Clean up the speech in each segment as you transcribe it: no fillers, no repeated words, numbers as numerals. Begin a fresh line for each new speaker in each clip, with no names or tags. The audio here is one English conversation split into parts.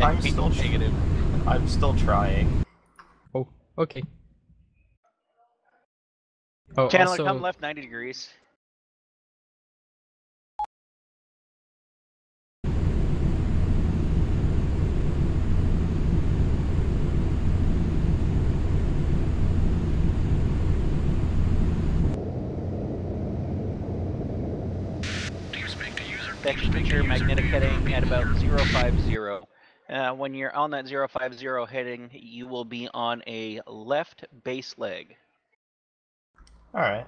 I'm still
negative.
I'm still trying.
Oh, okay. Oh,
Chanoler,
also,
come left 90 degrees. Future magnetic heading at about 050. When you're on that 050 heading, you will be on a left base leg.
Alright.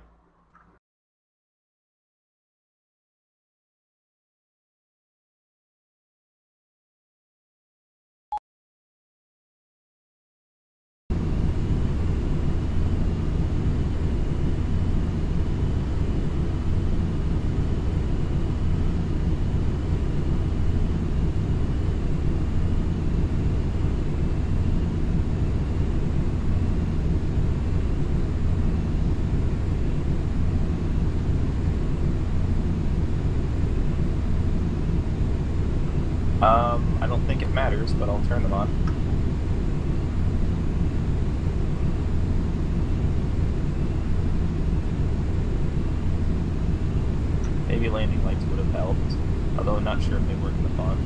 I don't think it matters, but I'll turn them on. Maybe landing lights would have helped, although I'm not sure if they work in the font.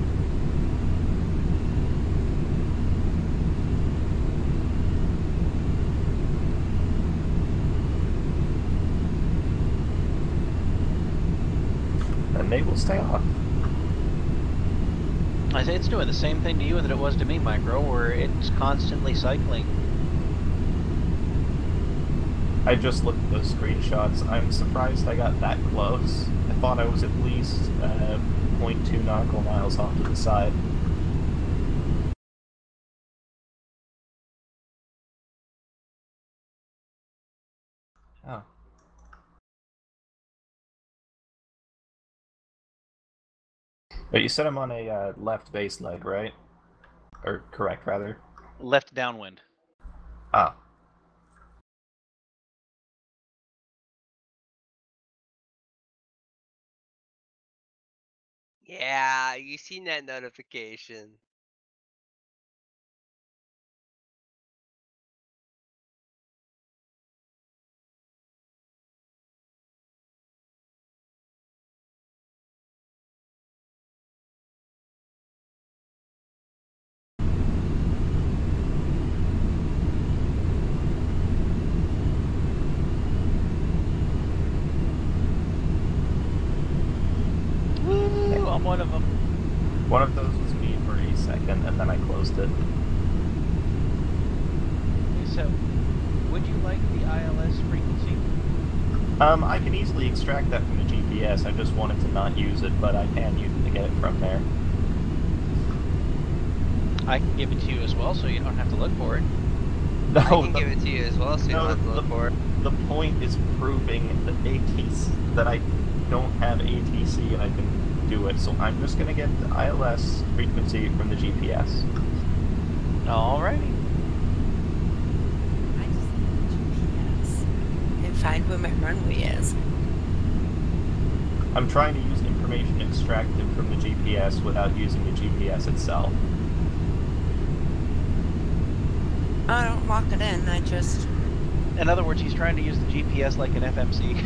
And they will stay off.
I say it's doing the same thing to you that it was to me, Micro, where it's constantly cycling.
I just looked at those screenshots. I'm surprised I got that close. I thought I was at least 0.2 nautical miles off to the side. Oh. But you said I'm on a left base leg, right? Or correct, rather.
Left downwind.
Ah.
Yeah, you seen that notification.
Woo! I'm one of them.
One of those was me for a second, and then I closed it.
Okay, so, would you like the ILS frequency?
I can easily extract that from the GPS. I just wanted to not use it, but I can use it to get it from there.
I can give it to you as well, so you don't have to look for it.
No,
I can give it to you as well, so you don't have to look for it.
The point is proving that I don't have ATC and I can do it, so I'm just gonna get the ILS frequency from the GPS.
Alrighty.
I just need GPS and find where my runway is.
I'm trying to use information extracted from the GPS without using the GPS itself.
I don't lock it in, I just...
In other words, he's trying to use the GPS like an FMC.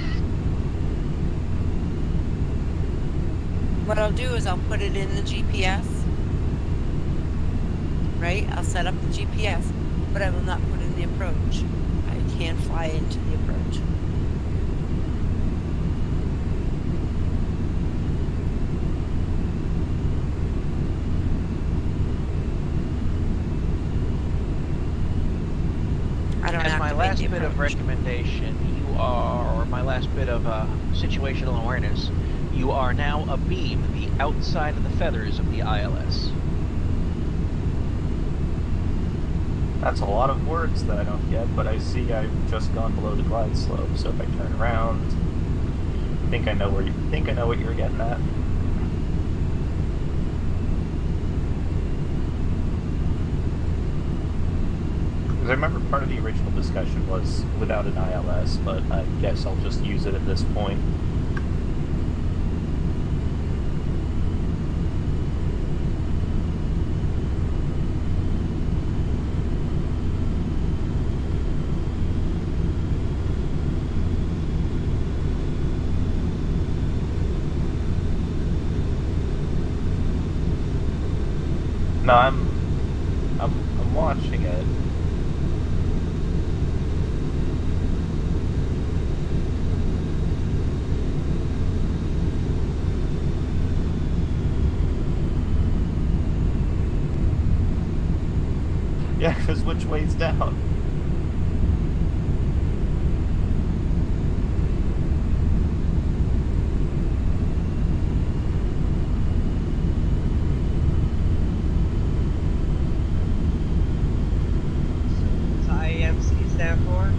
What I'll do is I'll put it in the GPS. Right? I'll set up the GPS, but I will not put in the approach. I can't fly into the approach. I don't
And my
activate
last
the
bit of
approach.
recommendation, or my last bit of situational awareness, you are now abeam the outside of the feathers of the ILS.
That's a lot of words that I don't get, but I see I've just gone below the glide slope, so if I turn around, I think I know what you were getting at. Because I remember part of the original discussion was without an ILS, but I guess I'll just use it at this point. No, I'm watching it. Yeah, because which way's down?
What's IMC stand for?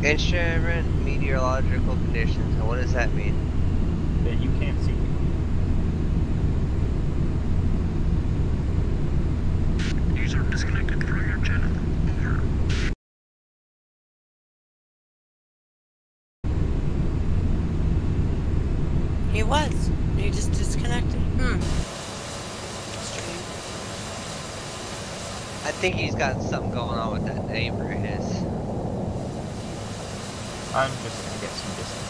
Instrument meteorological conditions. And what does that mean?
That you can't see.
User disconnected from your channel. Over.
He was. He just disconnected.
I think he's got something going on with that neighbor of his.
I'm just gonna get some distance.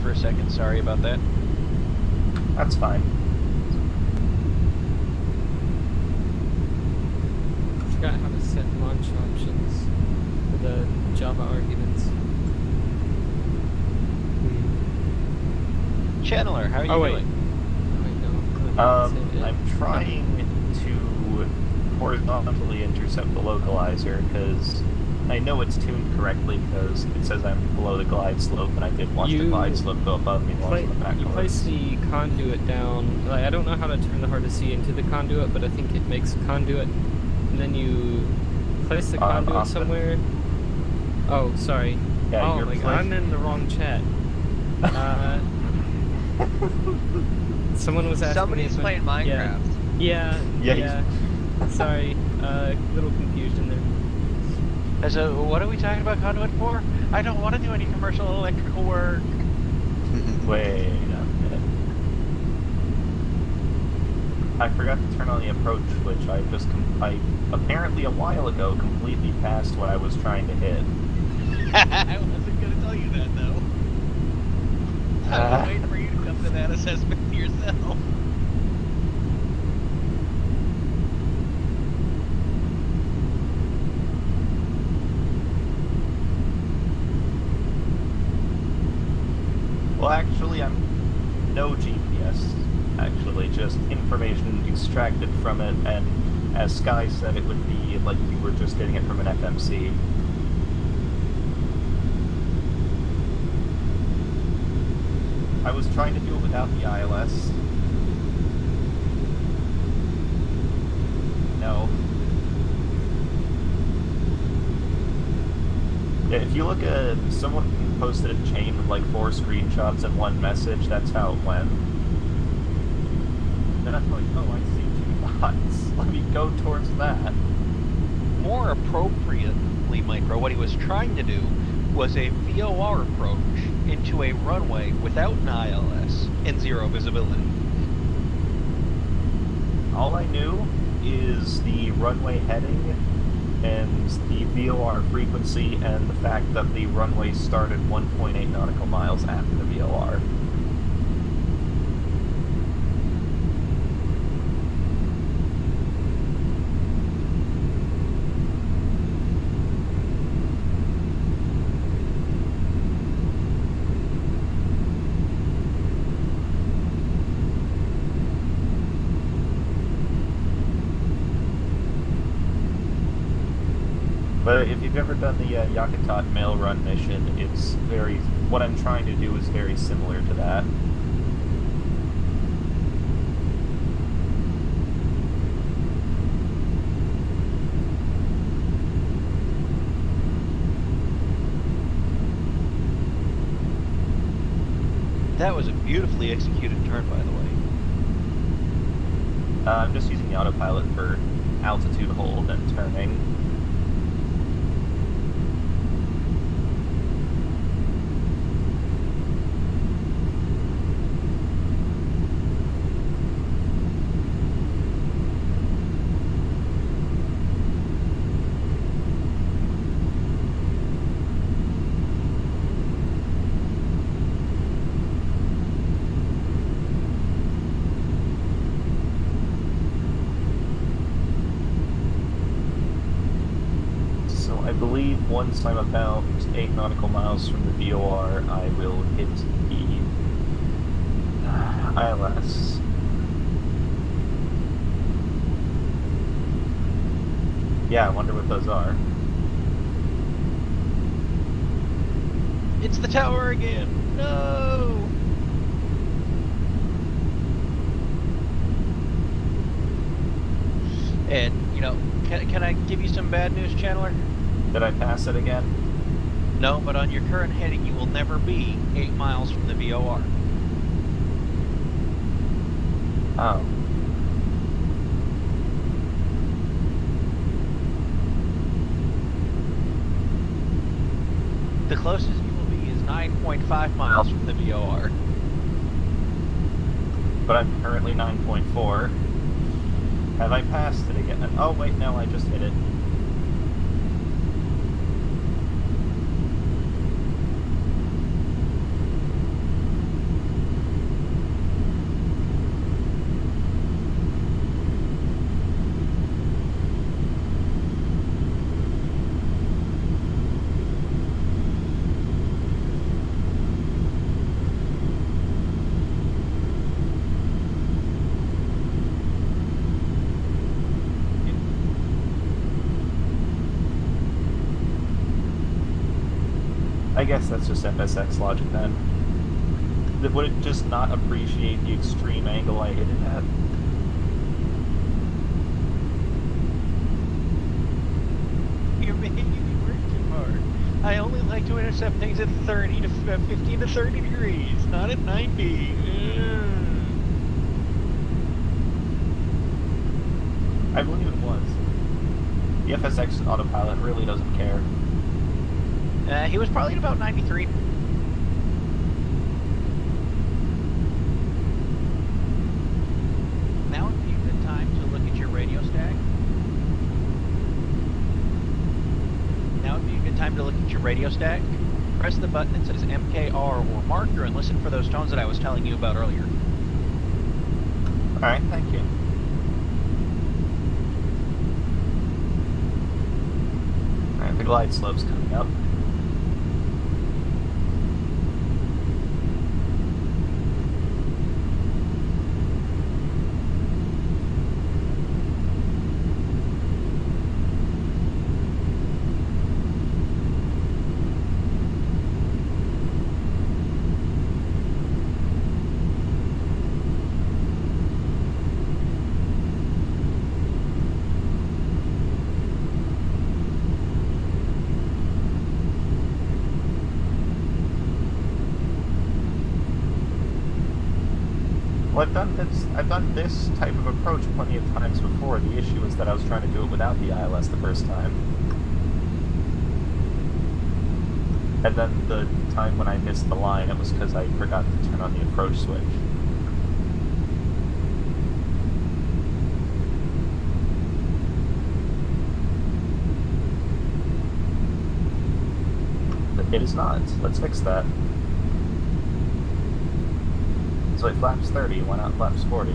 For a second, sorry about that.
That's fine.
I forgot how to set launch options for the Java arguments.
Chanoler, how are you
Oh, wait.
doing?
I'm trying to horizontally intercept the localizer because I know it's tuned correctly because it says I'm below the glide slope, and I did watch the glide slope go above me once on the back.
You place the conduit down. Like, I don't know how to turn the hard to see into the conduit, but I think it makes a conduit, and then you place the conduit
Austin.
somewhere. Oh, sorry.
Yeah,
oh
you're
my god, I'm in the wrong chat. Someone was asking.
Somebody's playing Minecraft.
Yeah. Sorry, little confusion there.
So, what are we talking about conduit for? I don't want to do any commercial electrical work.
Wait a minute. I forgot to turn on the approach switch. I apparently a while ago completely passed what I was trying to hit.
I wasn't going to tell you that, though. I was waiting for you to come to that assessment yourself.
Well, actually, I'm no GPS. Actually, just information extracted from it, and as Sky said, it would be like you were just getting it from an FMC. I was trying to do it without the ILS. No. Yeah, if you look at someone posted a chain of like 4 screenshots and 1 message, that's how it went. Then I'm like, oh, I see 2 dots. Let me go towards that.
More appropriately, Micro, what he was trying to do was a VOR approach into a runway without an ILS and 0 visibility.
All I knew is the runway heading and the VOR frequency and the fact that the runway started 1.8 nautical miles after the VOR. But if you've ever done the Yakutat mail run mission, it's very... what I'm trying to do is very similar to that.
That was a beautifully executed turn, by the way.
I'm just using the autopilot for altitude hold and turning. I believe once I'm about 8 nautical miles from the VOR, I will hit the ILS. Yeah, I wonder what those are.
It's the tower again! No! And, you know, can I give you some bad news, Chanoler?
Did I pass it again?
No, but on your current heading, you will never be 8 miles from the VOR.
Oh.
The closest you will be is 9.5 miles from the VOR.
But I'm currently 9.4. Have I passed it again? Oh, wait, no, I just hit it. I guess that's just FSX logic then. Would it just not appreciate the extreme angle I hit it at?
You're making me work too hard. I only like to intercept things at 15 to 30 degrees, not at 90.
I believe it was. The FSX autopilot really doesn't care.
He was probably at about 93. Now, if you radio stack, press the button that says MKR or marker and listen for those tones that I was telling you about earlier.
Alright, thank you. Alright, the glide slope's coming up. Well, I've done this type of approach plenty of times before. The issue is that I was trying to do it without the ILS the first time. And then the time when I missed the line, it was because I forgot to turn on the approach switch. But it is not. Let's fix that. So it flaps 30, why not flaps 40?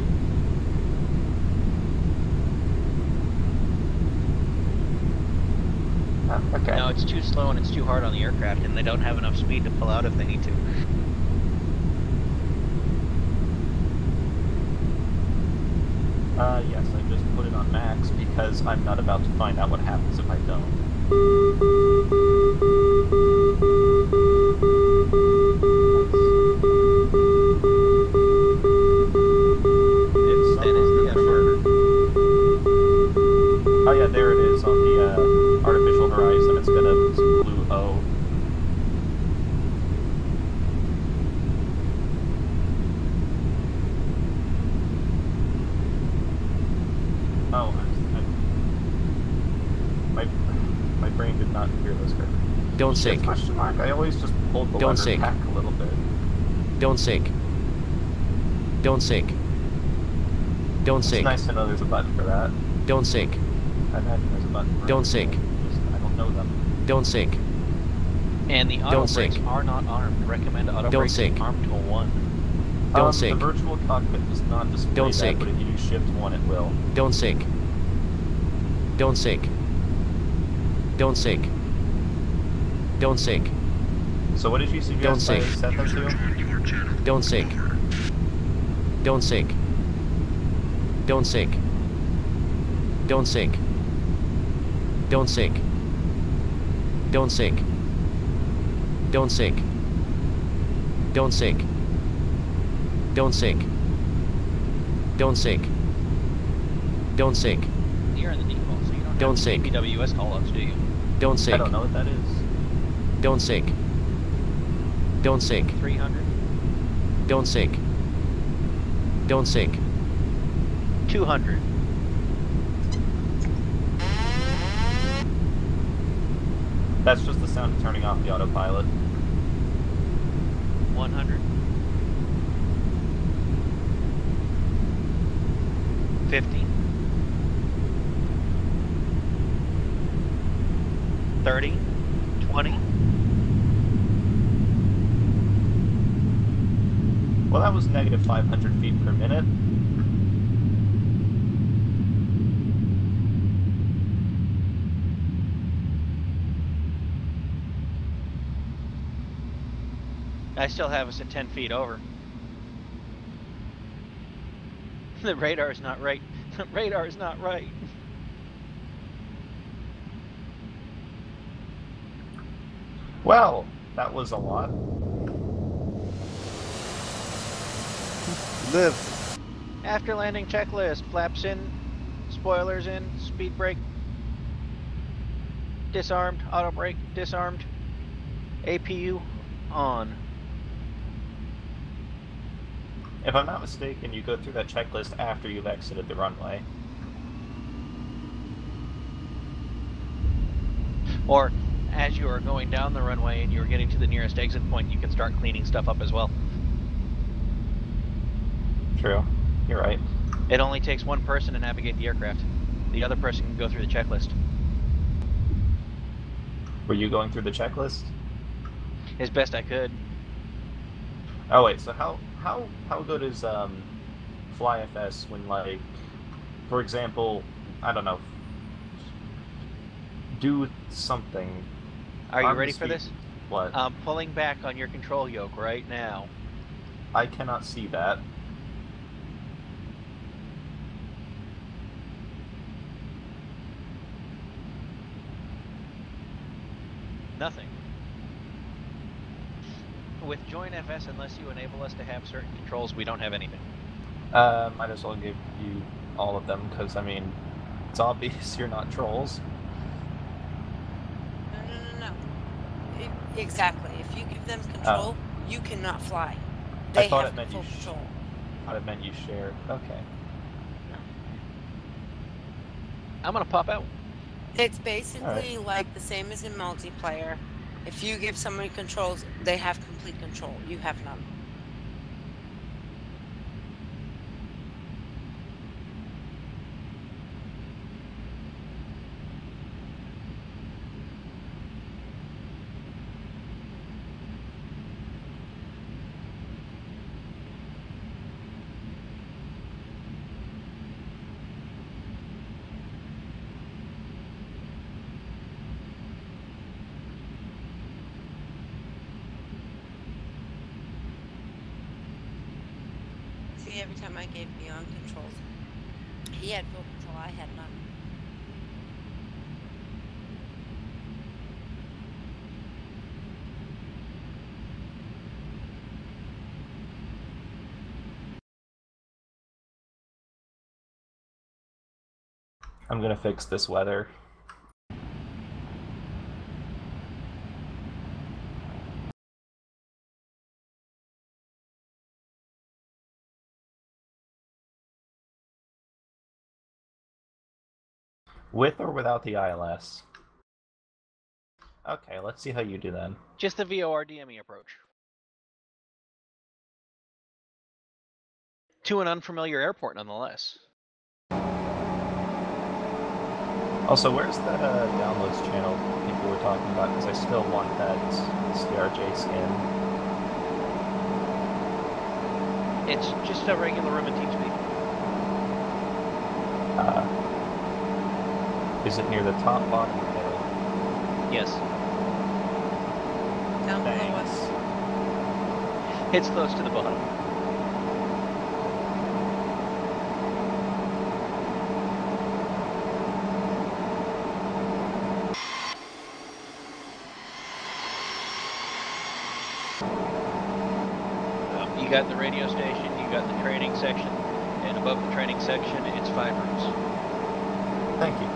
Okay.
No, it's too slow and it's too hard on the aircraft, and they don't have enough speed to pull out if they need to.
Yes, I just put it on max because I'm not about to find out what happens if I don't. Oh yeah, there it is on the artificial horizon. It's got a blue O. Oh, my brain did not hear those correctly.
Don't sink.
Question mark. I always just pulled the
Don't
lever
sink.
back a little bit.
Don't sink. Don't sink. Don't
It's
sink.
nice to know there's a button for that.
Don't sink.
I imagine there's a button for
Don't
it.
sink.
I don't know them.
Don't sink.
And the auto
Don't
brakes
sink.
are not armed. Recommend auto
Don't
brakes
sink.
armed to 1.
Don't sink.
The virtual cockpit does not display
Don't
that,
sink.
but if you do shift 1, it will.
Don't sink. Don't sink. Don't sink. Don't sink.
So what did you suggest
Don't
I
sink.
set them to?
On your channel.
Don't sink. Don't sink. Don't sink. Don't sink. Don't sink. Don't sink. Don't sink. Don't sink. Don't sink. Don't sink. Don't sink.
You're in the default, so you don't
Don't
have
sink.
PWS callouts, do you?
Don't
I
sink.
don't know what that is.
Don't sink. Don't sink.
300?
Don't sink. Don't sink.
200.
That's just the sound of turning off the autopilot.
100. 50. 30. 20.
Well, that was negative 500 feet per minute.
I still have us at 10 feet over. The radar is not right. The radar is not right.
Well, that was a lot.
Live.
After landing checklist, flaps in, spoilers in, speed brake disarmed, auto brake disarmed, APU on.
If I'm not mistaken, you go through that checklist after you've exited the runway.
Or as you are going down the runway and you're getting to the nearest exit point, you can start cleaning stuff up as well.
True. You're right.
It only takes one person to navigate the aircraft. The other person can go through the checklist.
Were you going through the checklist?
As best I could.
Oh wait, so how good is FlyFS when, like, for example, I don't know, do something.
Are you
On the
ready for
speed-
this?
What?
I'm pulling back on your control yoke right now.
I cannot see that.
Nothing. With Join FS, unless you enable us to have certain controls, we don't have anything.
Might as well give you all of them, because, I mean, it's obvious you're not trolls.
No. Exactly. If you give them control, you cannot fly. They
thought
have
it meant
full
you
control.
I thought it meant you shared. Okay.
I'm gonna pop out.
It's basically like the same as in multiplayer. If you give somebody controls, they have complete control. You have none. See, every time I gave Beyond controls, he had full control, I had none.
I'm gonna fix this weather. With or without the ILS? Okay, let's see how you do then.
Just the VOR DME approach. To an unfamiliar airport, nonetheless.
Also, where's that downloads channel people were talking about? Because I still want that CRJ skin.
It's just a regular room in TeamSpeak.
Is it near the top, bottom, or middle?
Yes.
Down below
Thanks.
us.
It's close to the bottom. You got the radio station, you got the training section, and above the training section, it's 5 rooms.
Thank you.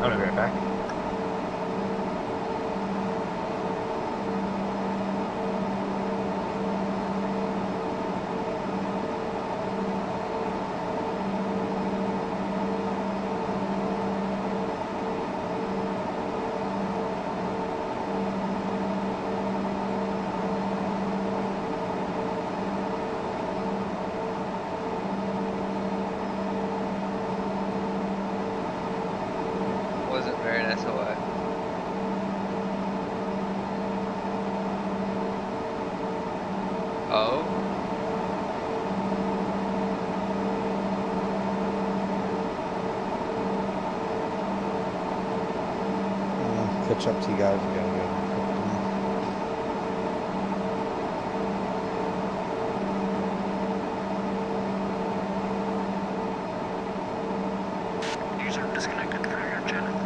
I'll be right back.
Wasn't very nice of what? Oh?
Catch up to you guys again.
User disconnected from your channel.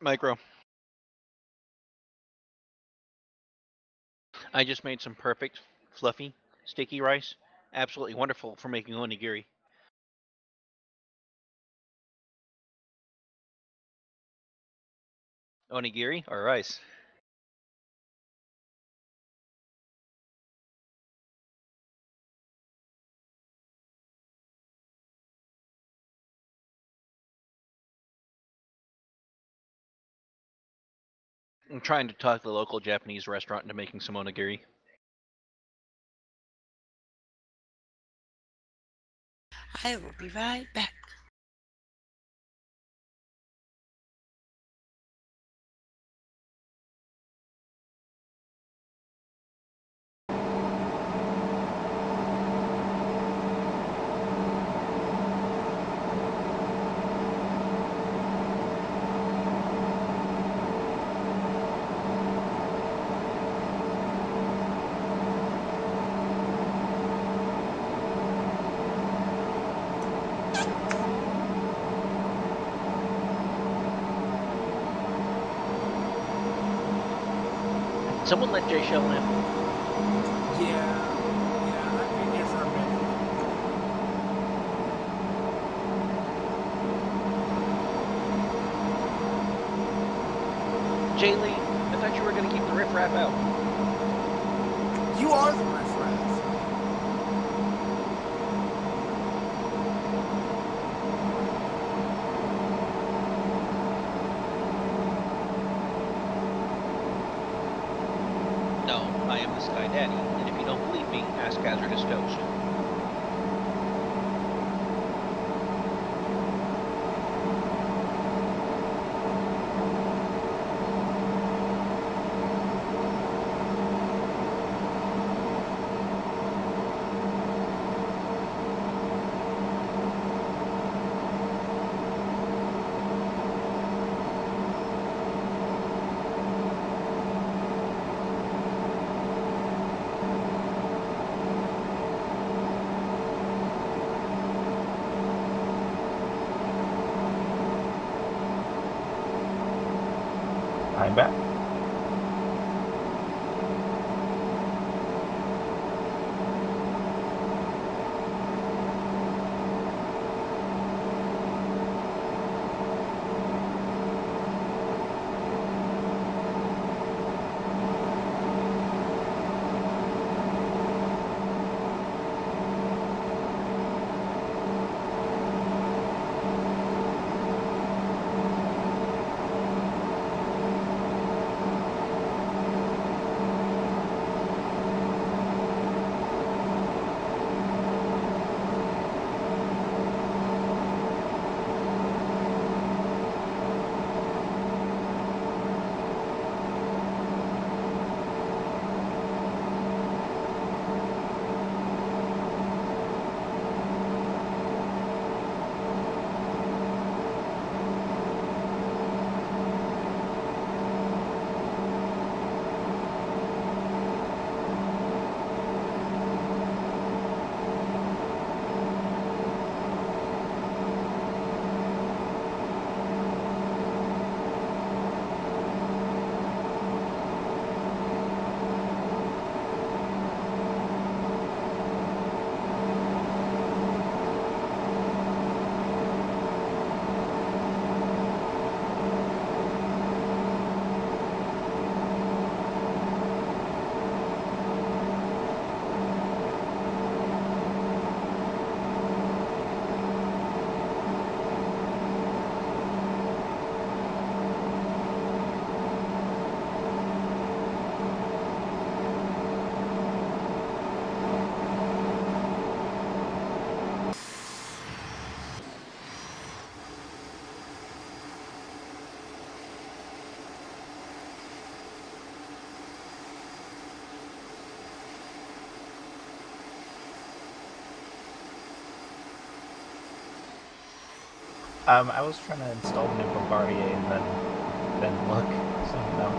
Micro. I just made some perfect, fluffy, sticky rice. Absolutely wonderful for making onigiri. Onigiri or rice? I'm trying to talk the local Japanese restaurant into making some onigiri.
I will be right back.
Someone let Jay Shell in.
Yeah, I've been here for a minute.
Jay Lee, I thought you were going to keep the riffraff out.
You are the riffraff.
No, I am the Sky Daddy, and if you don't believe me, ask Hazardous Toast.
I'm back. I was trying to install the new Bombardier and then look, so no.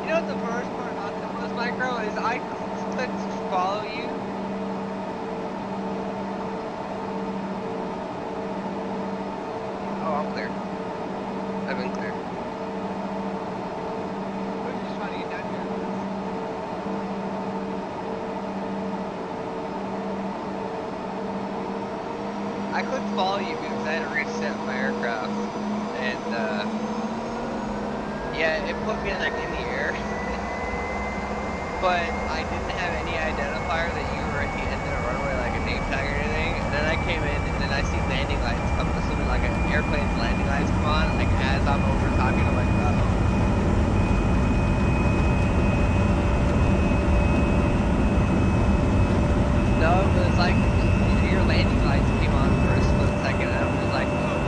You know what the worst part about that was, Micro, is I clicked follow you. Oh, I'm clear. I've been clear. We're just trying to get down here. I clicked follow you because I had to reset my aircraft, and yeah, it put me like in the air, but I didn't have any identifier that you were at the end of the runway, like a name tag or anything. And then I came in, and then I see landing lights come, assuming like an airplane's landing lights come on, like as I'm over talking, I'm like, uh-oh. No, it was like your landing lights came on for a split second, and I was like, oh.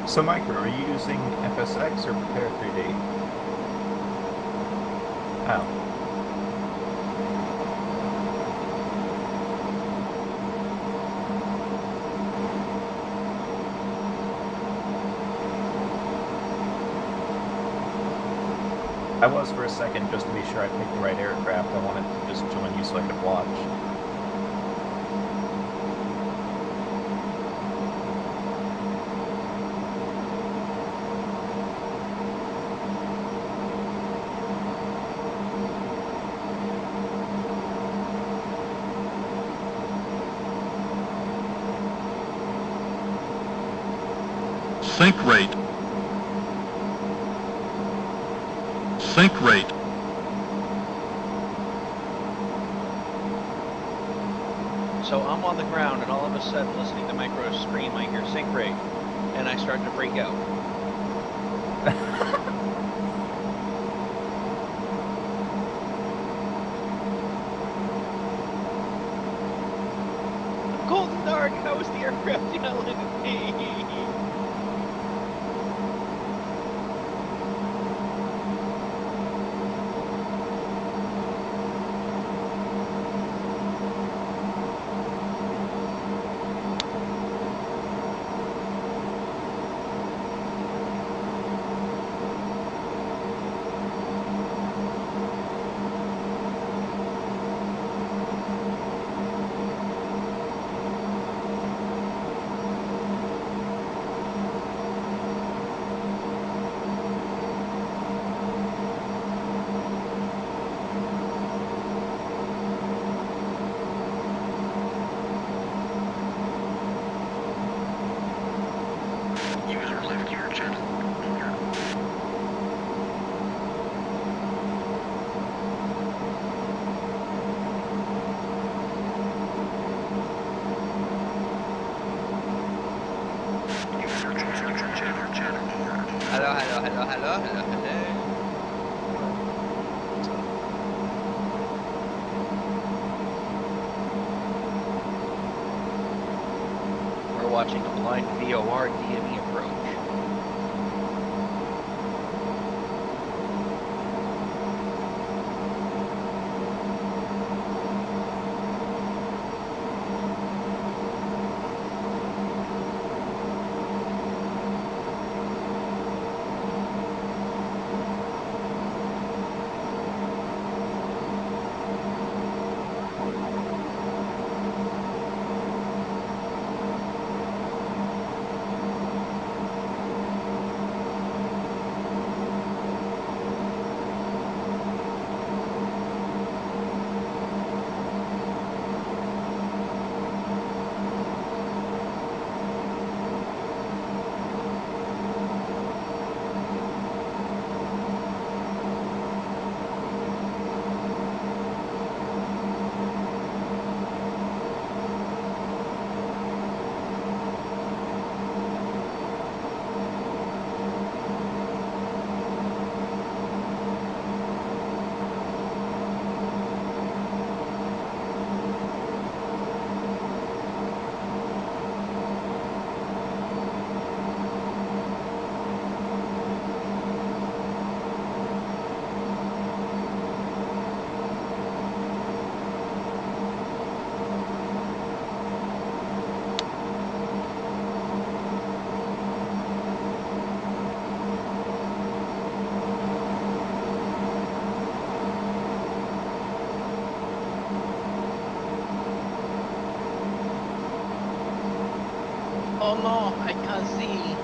So, Micro, are you using FSX or Prepare 3D? Oh. I was for a second, just to be sure I picked the right aircraft. I wanted to just join you so I could watch.
Sink rate. Sink rate.
So I'm on the ground, and all of a sudden, listening to Micro scream, I hear sink rate, and I start to freak out. Golden Dark, how is the aircraft yelling at me?
User left your channel. User joined your channel.
Hello, hello, hello, hello, hello, hello.
We're watching a blind VOR DME approach. Oh no, I can't see.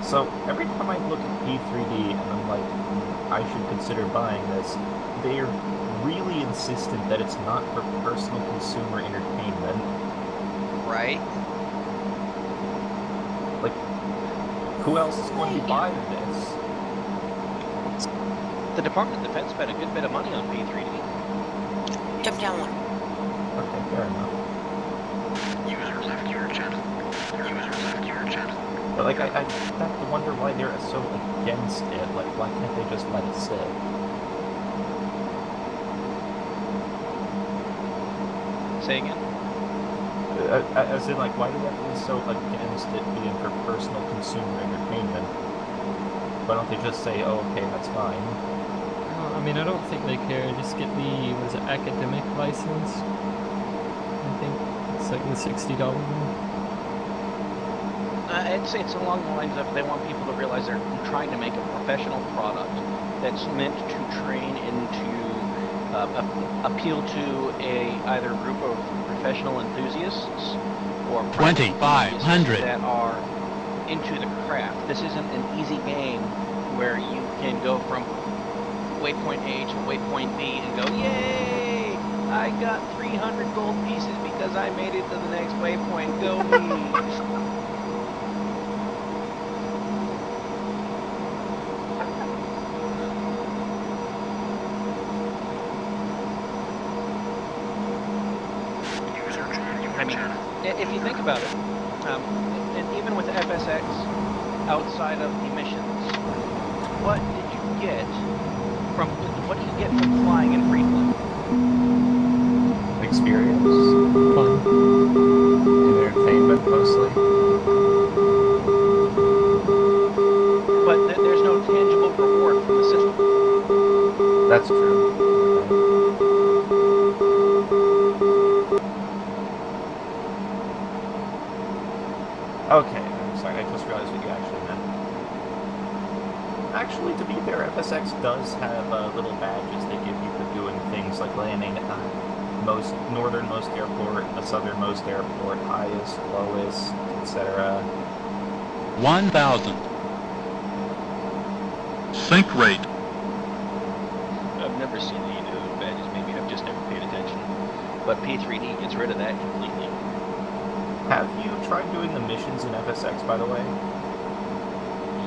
So every time I look at P3D and I'm like, I should consider buying this, they're really insistent that it's not for personal consumer entertainment.
Right?
Like, who else is going to buy this?
The Department of Defense spent a good bit of money on P3D.
Jump down one.
Okay, fair enough.
User left your channel. User left your channel.
But like, I have to wonder why they're so against it. Like, why can't they just let it sit?
Say again?
As in, like, why do they have to be so against it being for personal consumer entertainment? Why don't they just say, oh, okay, that's fine?
I mean, I don't think they care. Just get the, was it academic license. I think it's like the $60 one.
It's along the lines of they want people to realize they're trying to make a professional product that's meant to train into appeal to either a group of professional enthusiasts or
2,500
that are into the craft. This isn't an easy game where you can go from waypoint A to waypoint B and go, yay! I got 300 gold pieces because I made it to the next waypoint. Go me! I mean, if you think about it, and even with FSX, outside of the missions, what did you get from flying in free flight?
Experience.
Fun.
Entertainment, mostly.
But there's no tangible reward from the system.
That's true. Okay, I'm sorry, I just realized what you actually meant. Actually, to be fair, FSX does have little badges they give you for doing things like landing at the northernmost airport, the southernmost airport, highest, lowest, etc.
1,000. Sink rate.
I've never seen any of those badges, maybe I've just never paid attention. But P3D gets rid of that completely.
Have you tried doing the missions in FSX, by the way?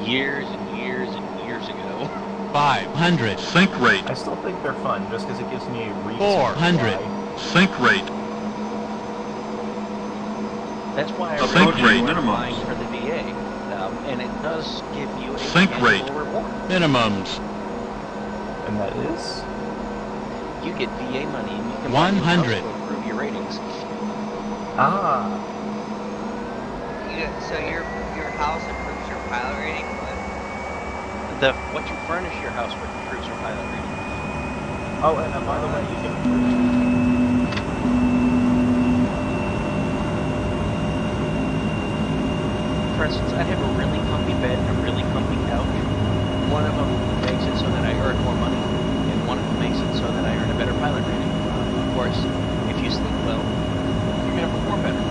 Years and years and years ago.
500. Sink rate.
I still think they're fun, just because it gives me a reason
400. Sink rate.
That's why I
Sink rate
minimum for the VA, and it does give you a
sink rate
reward.
Minimums.
And that is?
You get VA money, and you can
100
to improve your ratings.
Ah.
So your house improves your pilot rating?
What you furnish your house with improves your pilot rating.
Oh, and by the way, you can
For instance, I have a really comfy bed and a really comfy couch. One of them makes it so that I earn more money, and one of them makes it so that I earn a better pilot rating. Of course, if you sleep well, you're going to perform better.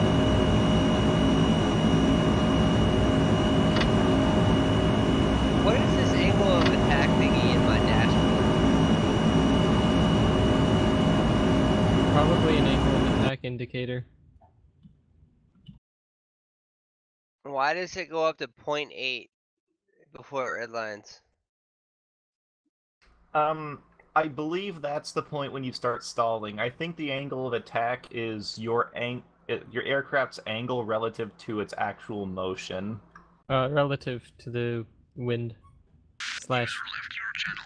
What is this angle of attack thingy in my dashboard?
Probably an angle of attack indicator.
Why does it go up to 0.8 before it redlines?
I believe that's the point when you start stalling. I think the angle of attack is your aircraft's angle relative to its actual motion.
Relative to the wind.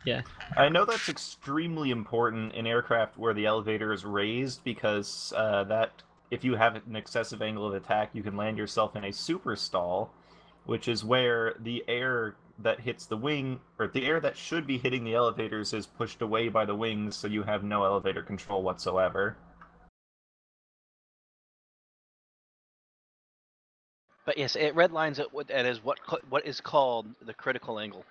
Yeah.
I know that's extremely important in aircraft where the elevator is raised, because that if you have an excessive angle of attack, you can land yourself in a super stall, which is where the air that hits the wing, or the air that should be hitting the elevators, is pushed away by the wings, so you have no elevator control whatsoever.
But yes, it redlines it. That is what is called the critical angle.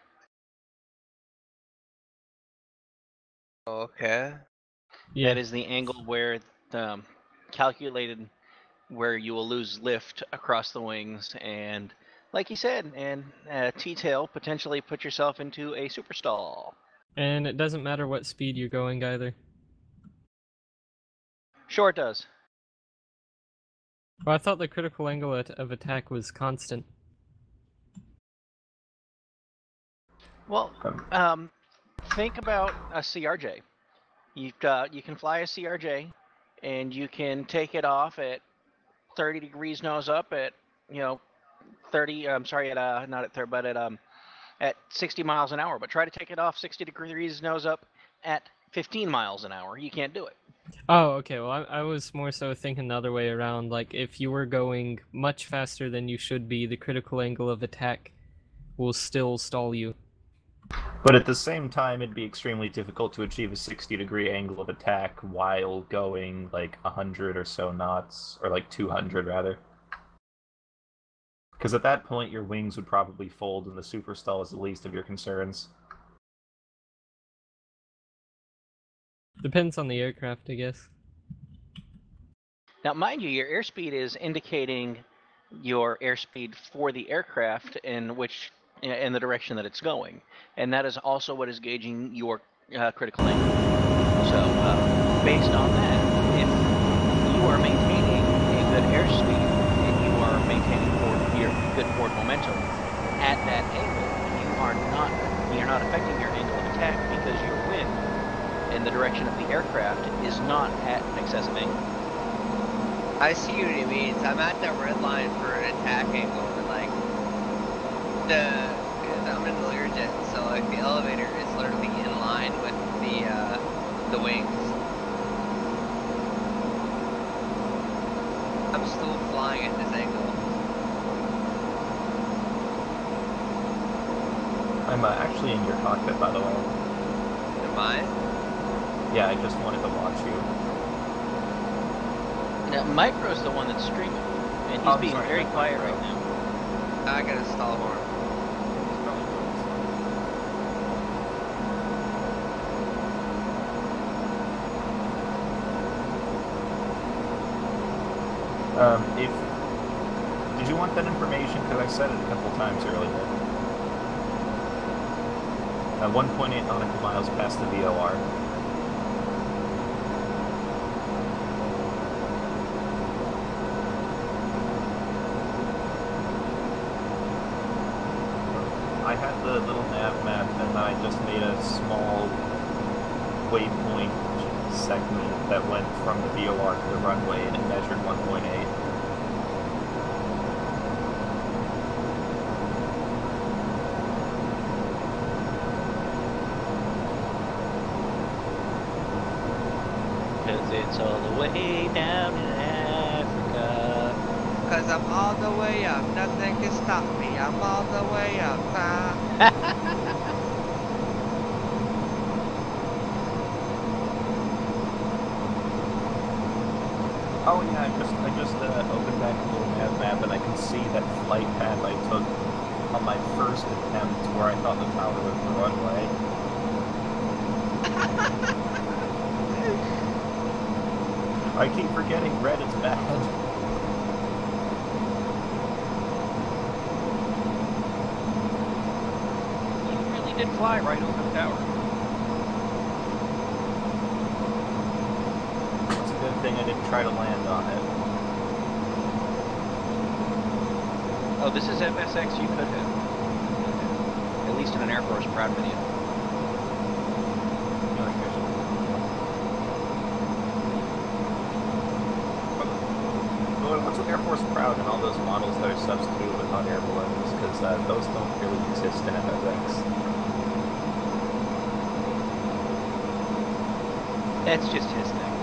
Okay.
Yeah.
That is the angle where it's calculated where you will lose lift across the wings, and like you said, and T-tail potentially put yourself into a super stall.
And it doesn't matter what speed you're going either.
Sure it does.
Well, I thought the critical angle of attack was constant.
Well, think about a CRJ. You can fly a CRJ, and you can take it off at 30 degrees nose up at 30. I'm sorry, at not at 30, but at 60 miles an hour. But try to take it off 60 degrees nose up at 15 miles an hour. You can't do it.
Oh, okay. Well, I was more so thinking the other way around. Like, if you were going much faster than you should be, the critical angle of attack will still stall you.
But at the same time, it'd be extremely difficult to achieve a 60-degree angle of attack while going like 100 or so knots, or like 200 rather. Because at that point, your wings would probably fold, and the superstall is the least of your concerns.
Depends on the aircraft, I guess.
Now, mind you, your airspeed is indicating your airspeed for the aircraft in the direction that it's going, and that is also what is gauging your critical angle. So, based on that, if you are maintaining a good airspeed and you are maintaining your good forward momentum at that angle, you're not affecting your angle of attack because your wind in the direction of the aircraft is not at an excessive angle.
I see what he means. I'm at the red line for an attack angle, and like I'm in the Learjet, so like the elevator is literally in line with the wings. I'm still flying at this angle.
I'm actually in your cockpit, by the way.
Am I?
Yeah, I just wanted to watch you.
Now, Micro's the one that's streaming, and he's being very quiet right now.
I got a stall horn.
Did you want that information? Because I said it a couple times earlier. 1.8 nautical miles past the VOR. I had the little nav map, and then I just made a small waypoint segment that went from the VOR to the runway, and it measured 1.8.
Cause it's all the way down in Africa.
Cause I'm all the way up, nothing can stop me. I'm all the way up.
Oh yeah, I just opened back the little nav map, and I can see that flight path I took on my first attempt where I thought the tower was the runway. I keep forgetting red is bad.
You really did fly right over the tower.
It's a good thing I didn't try to land on it.
Oh, this is FSX you could have. At least in an Air Force Proud video.
What's with Air Force Proud and all those models that are substituted with hot air balloons? Because those don't really exist in FSX.
That's just his thing.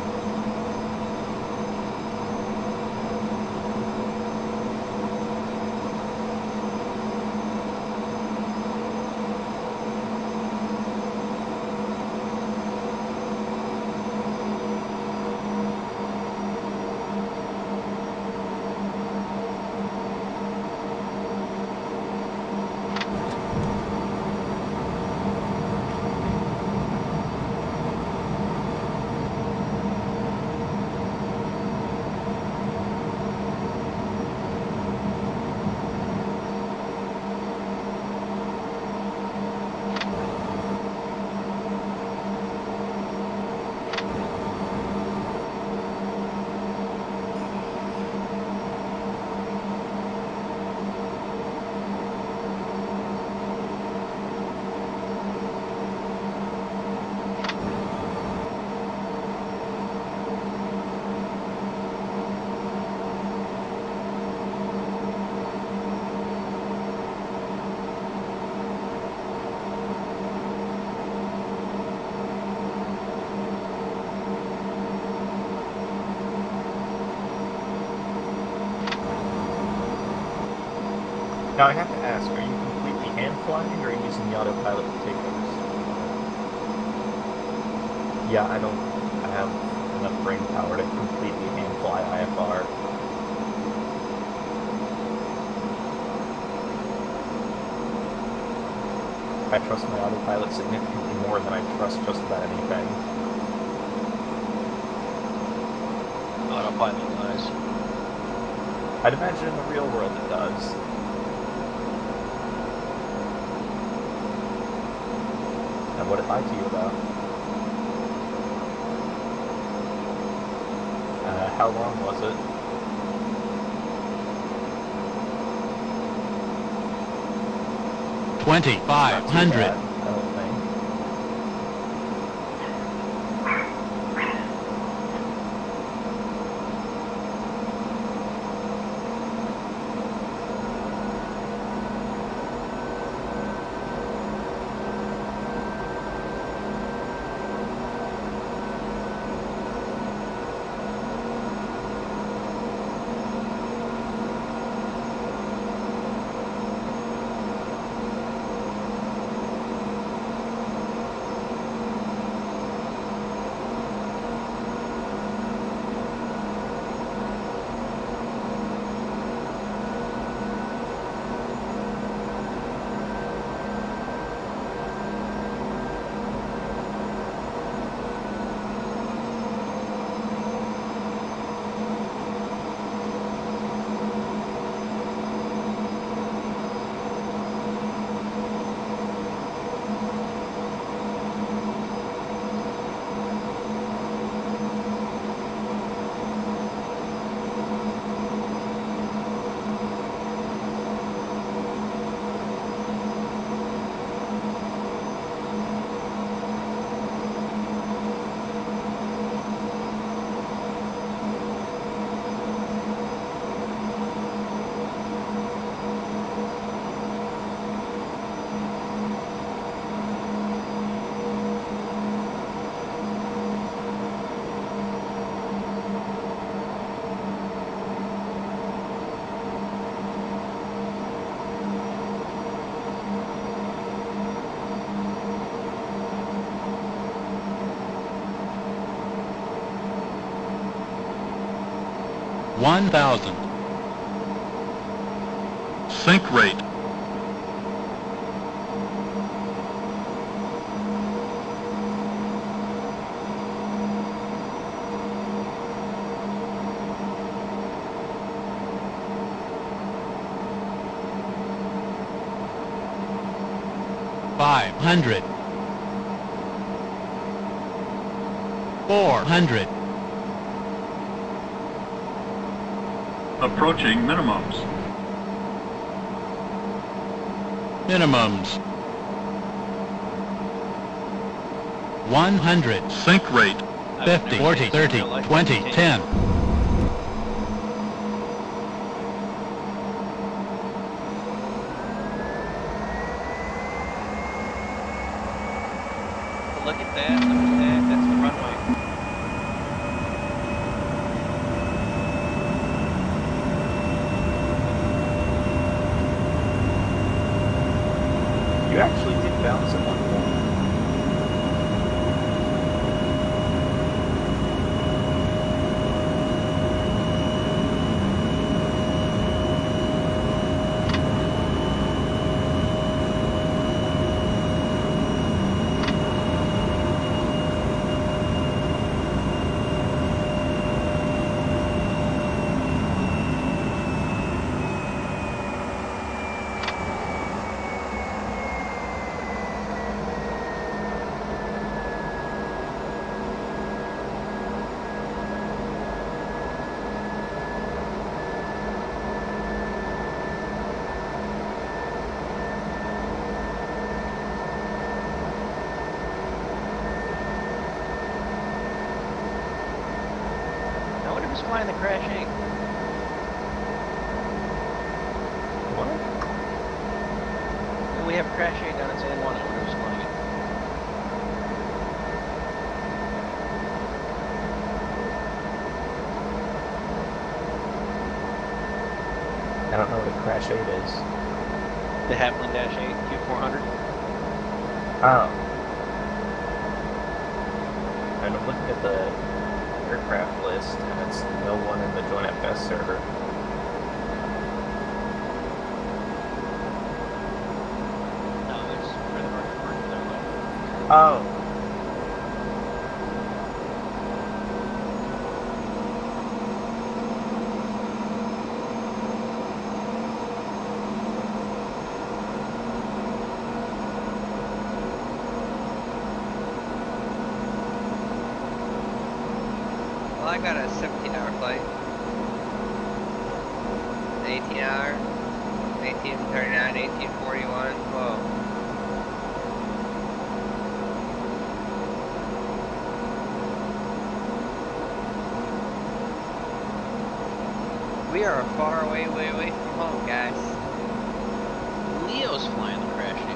Now I have to ask, are you completely hand flying or using the autopilot to take those? Yeah, I don't have enough brain power to completely hand fly IFR. I trust my autopilot significantly more than I trust just about anything.
Autopilot lies.
I'd imagine in the real world it does. And what did it lie to you about? How long was it?
$2,500.
I don't think.
$1,000. Sink rate. $500. $400. Approaching minimums. Minimums. 100. Sink rate. 50, 40, 30, 20, 10.
Look at that, look at that, that's the runway.
You actually did bounce at one point.
Flying the Crash 8.
What?
We have Crash 8 down in San Juan. I wonder who's flying it.
I don't know what a Crash 8 is.
The Hapland-8 Q400.
Oh. And I'm looking at the aircraft list, and it's no one in the Join FS server.
No, it's for the market.
Oh.
Well, I got a 17-hour flight. 18-hour, 1839, 1841. Whoa. We are far away, way away from home, guys.
Leo's flying the Crash 8.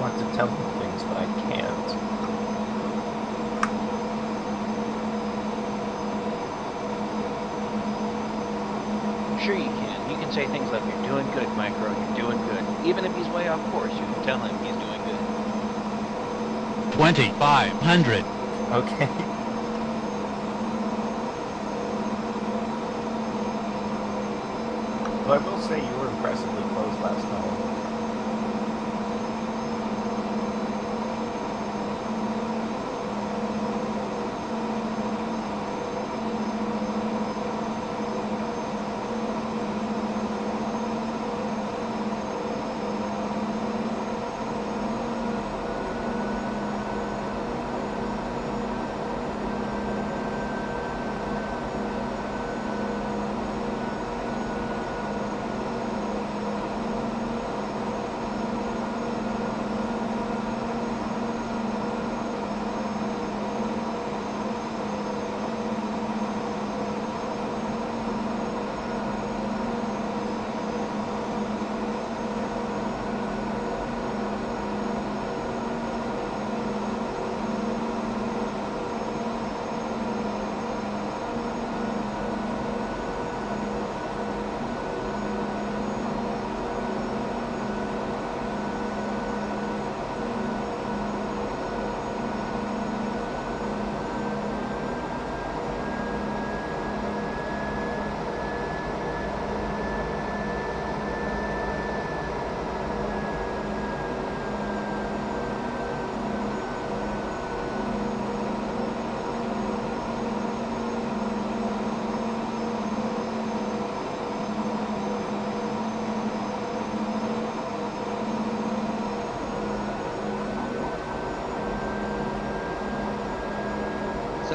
Want to tell them things, but I can't.
Sure you can. You can say things like, "You're doing good, Micro, you're doing good." Even if he's way off course, you can tell him he's doing good.
2,500.
Okay. Well, I will say you were impressively close last time.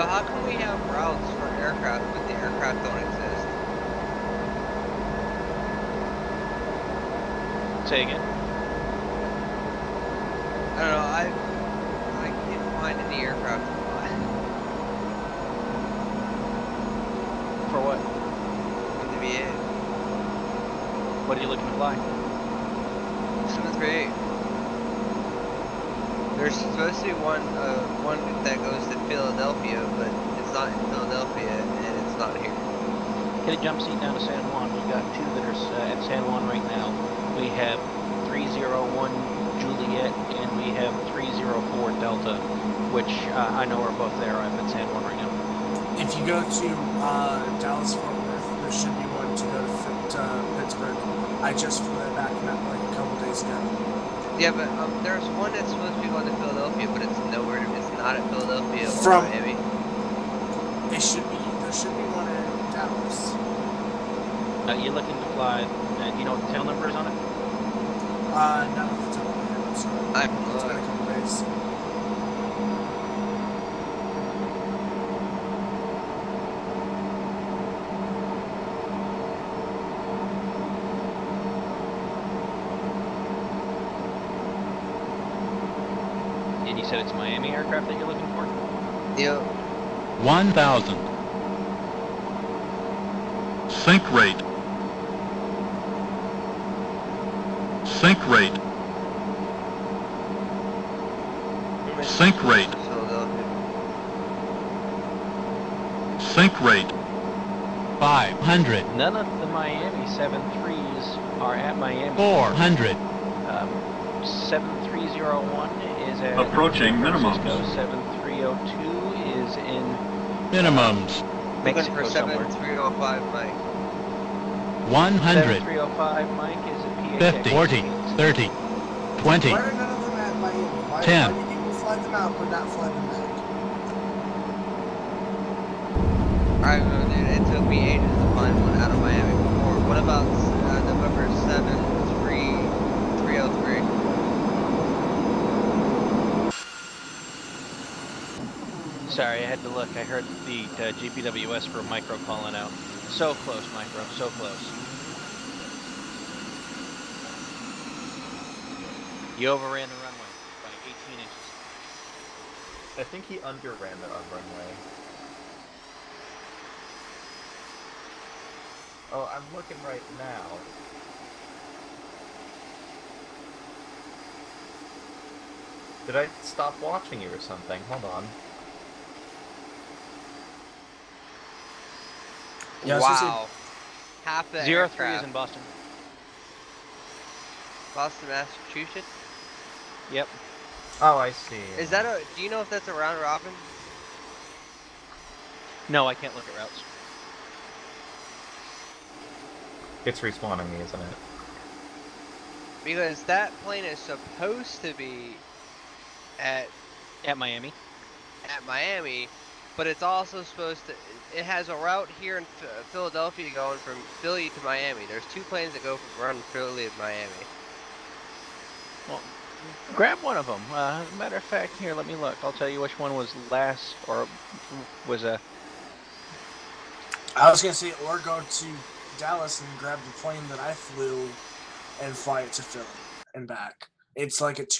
So how can we have routes for aircraft but the aircraft don't exist?
Say again?
I don't know, I can't find any aircraft to fly.
For what?
In the VA.
What are you looking to fly?
738. There's supposed to be one that goes to Philadelphia, but it's not in Philadelphia and it's not here.
Get a jump seat down to San Juan. We've got two that are at San Juan right now. We have 301 Juliet and we have 304 Delta, which I know are both there. I'm at San Juan right now.
If you go to Dallas Fort Worth, there should be one to go to Pittsburgh. I just flew that back like a couple days ago.
Yeah, but there's one that's supposed to be going to Philadelphia, but it's nowhere. It's not at Philadelphia or
From
Miami.
There should be one in Dallas.
You're looking to fly. Do you know what the tail number is on it?
Not off the top of my head. I'm sorry. It's been a couple days.
And you said it's Miami aircraft that you're looking for?
Yep.
1,000. Sink rate. Sink rate. Sink rate. Sink rate. 500.
None of the Miami 7.3s are at Miami.
400.
7301 is at
Approaching minimums.
7302 is in
Minimums.
Looking for
Mexico somewhere.
7305, Mike.
100.
7305 Mike is at PHX.
50. 40. 30. 20.
Why are none of them at Miami? Why
10.
do people fly them out but not fly them back?
I don't know, dude. It took me ages to find one out of Miami before. What about November 73303?
Sorry, I had to look. I heard the GPWS for Micro calling out. So close, Micro. So close. You overran the runway by 18 inches.
I think he underran the runway. Oh, I'm looking right now. Did I stop watching you or something? Hold on.
Yeah,
wow. Half the
03
aircraft.
is in Boston.
Boston, Massachusetts?
Yep.
Oh, I see.
Is that a... Do you know if that's a round robin?
No, I can't look at routes.
It's respawning me, isn't it?
Because that plane is supposed to be at
Miami.
At Miami, but it's also supposed to... It has a route here in Philadelphia going from Philly to Miami. There's two planes that go from Philly to Miami.
Well, grab one of them. Matter of fact, here, let me look. I'll tell you which one was last, or was a...
I was going to say, or go to Dallas and grab the plane that I flew and fly it to Philly and back. It's like a